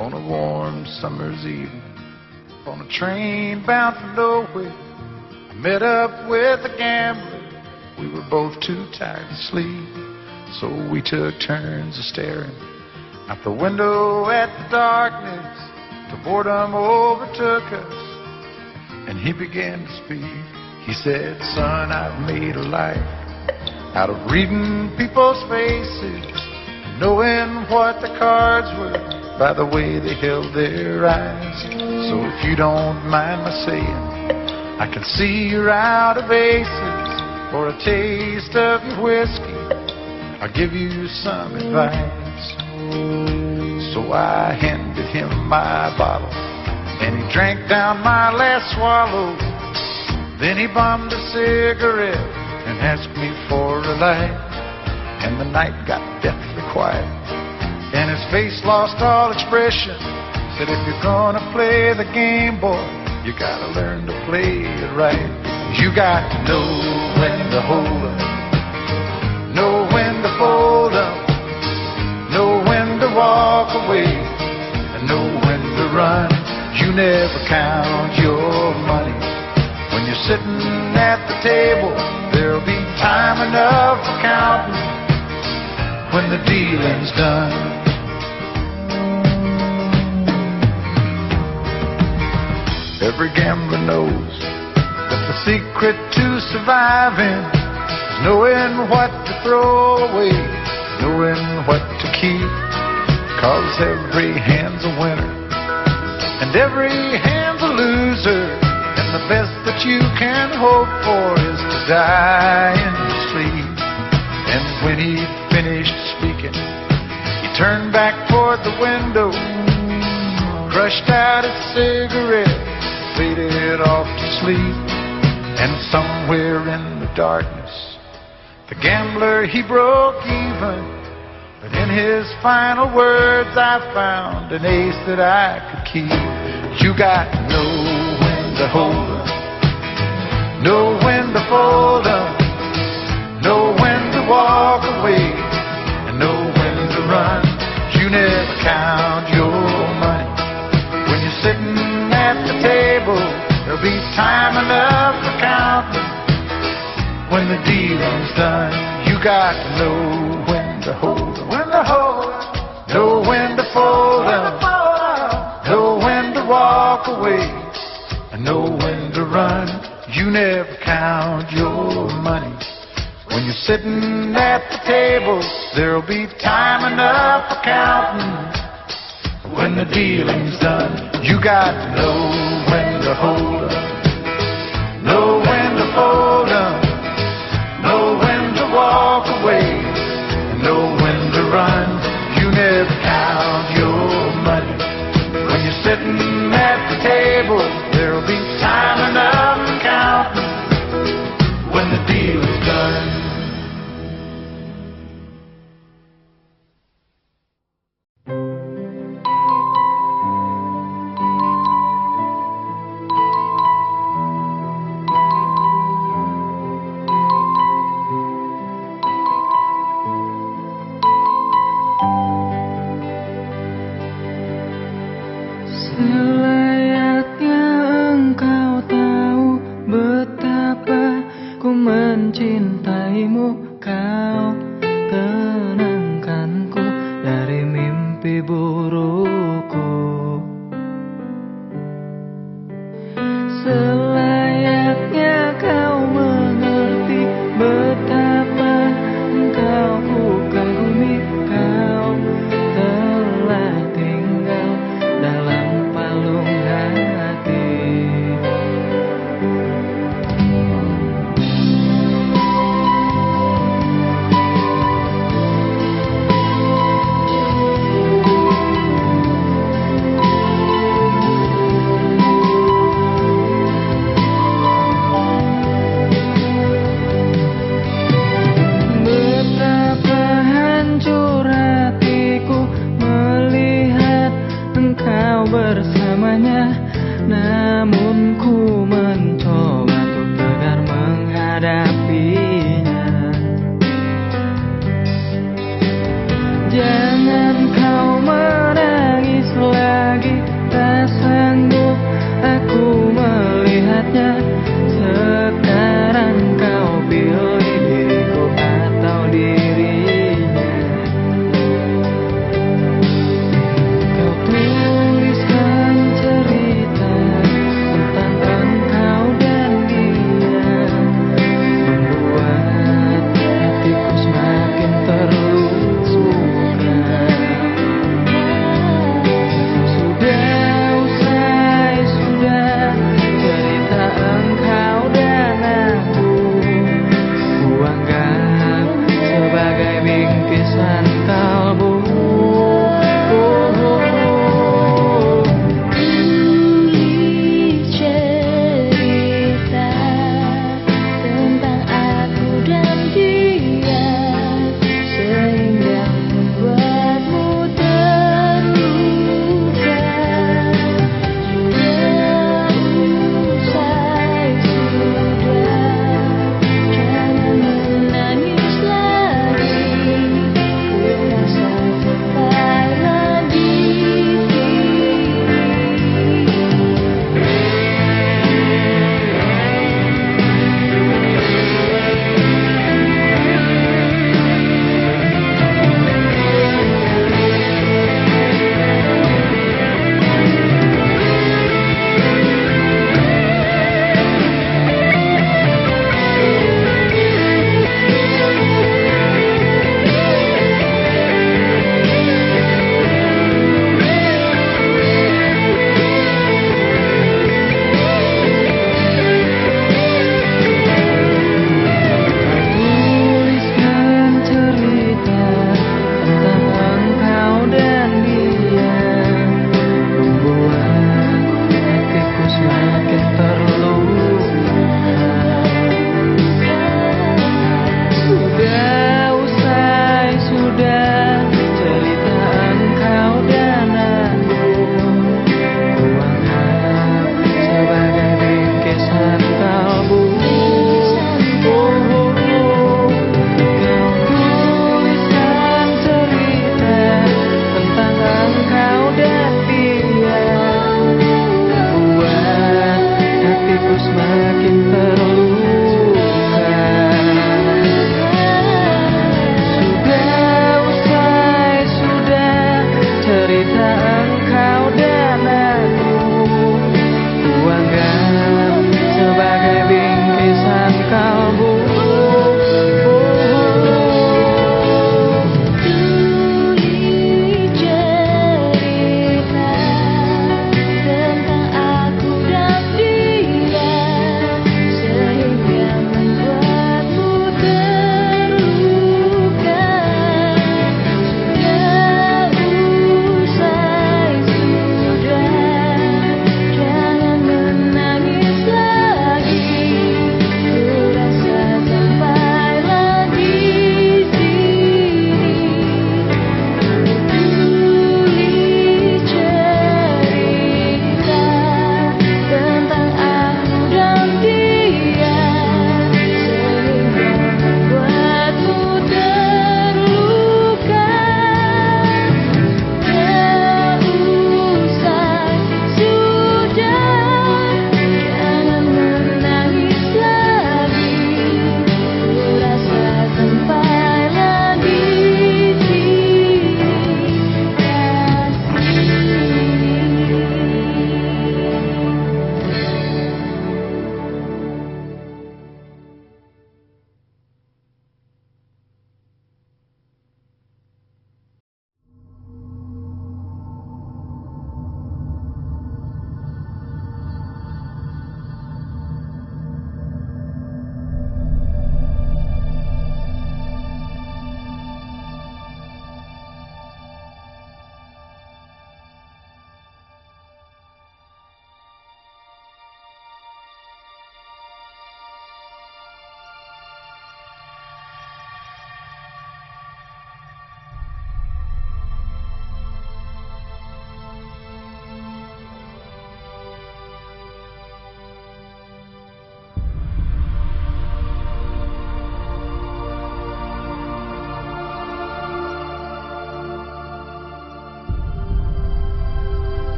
on a warm summer's evening, on a train bound for nowhere. I met up with a gambler. We were both too tired to sleep, so we took turns of staring out the window at the darkness. The boredom overtook us, and he began to speak. He said, "Son, I've made a life out of reading people's faces, knowing what the cards were by the way they held their eyes. So if you don't mind my saying, I can see you're out of aces. For a taste of your whiskey, I'll give you some advice." So I handed him my bottle, and he drank down my last swallow. Then he bummed a cigarette and asked me for a light. And the night got deathly quiet, and his face lost all expression. Said, "If you're gonna play the game, boy, you gotta learn to play it right. You got to know when to hold up, know when to fold up, know when to walk away, and know when to run. You never count your money when you're sitting at the table. There'll be time enough for counting when the dealing's done." Every gambler knows that the secret to surviving is knowing what to throw away, knowing what to keep. 'Cause every hand's a winner and every hand's a loser, and the best that you can hope for is to die in your sleep. And when he finished speaking, he turned back toward the window, crushed out his cigarette, faded off to sleep. And somewhere in the darkness, the gambler, he broke even. But in his final words, I found an ace that I could keep. You got to know when to hold up, know when to fold up, know when to walk away, and know when to run. You never count your money when you're sitting at the table. There'll be time enough for counting when the dealing's done. You got to know when to hold up, know when to fold up, know when to walk away, and know when to run. You never count your money when you're sitting at the table. There'll be time enough for counting when the dealing's done. You got to know when to hold up, know when to fold up, know when to walk away, and know when to run. You never count your money when you're sitting at the table. There'll be time enough for counting when the deal is done. Selayaknya engkau tahu betapa ku mencintaimu, kau tenang.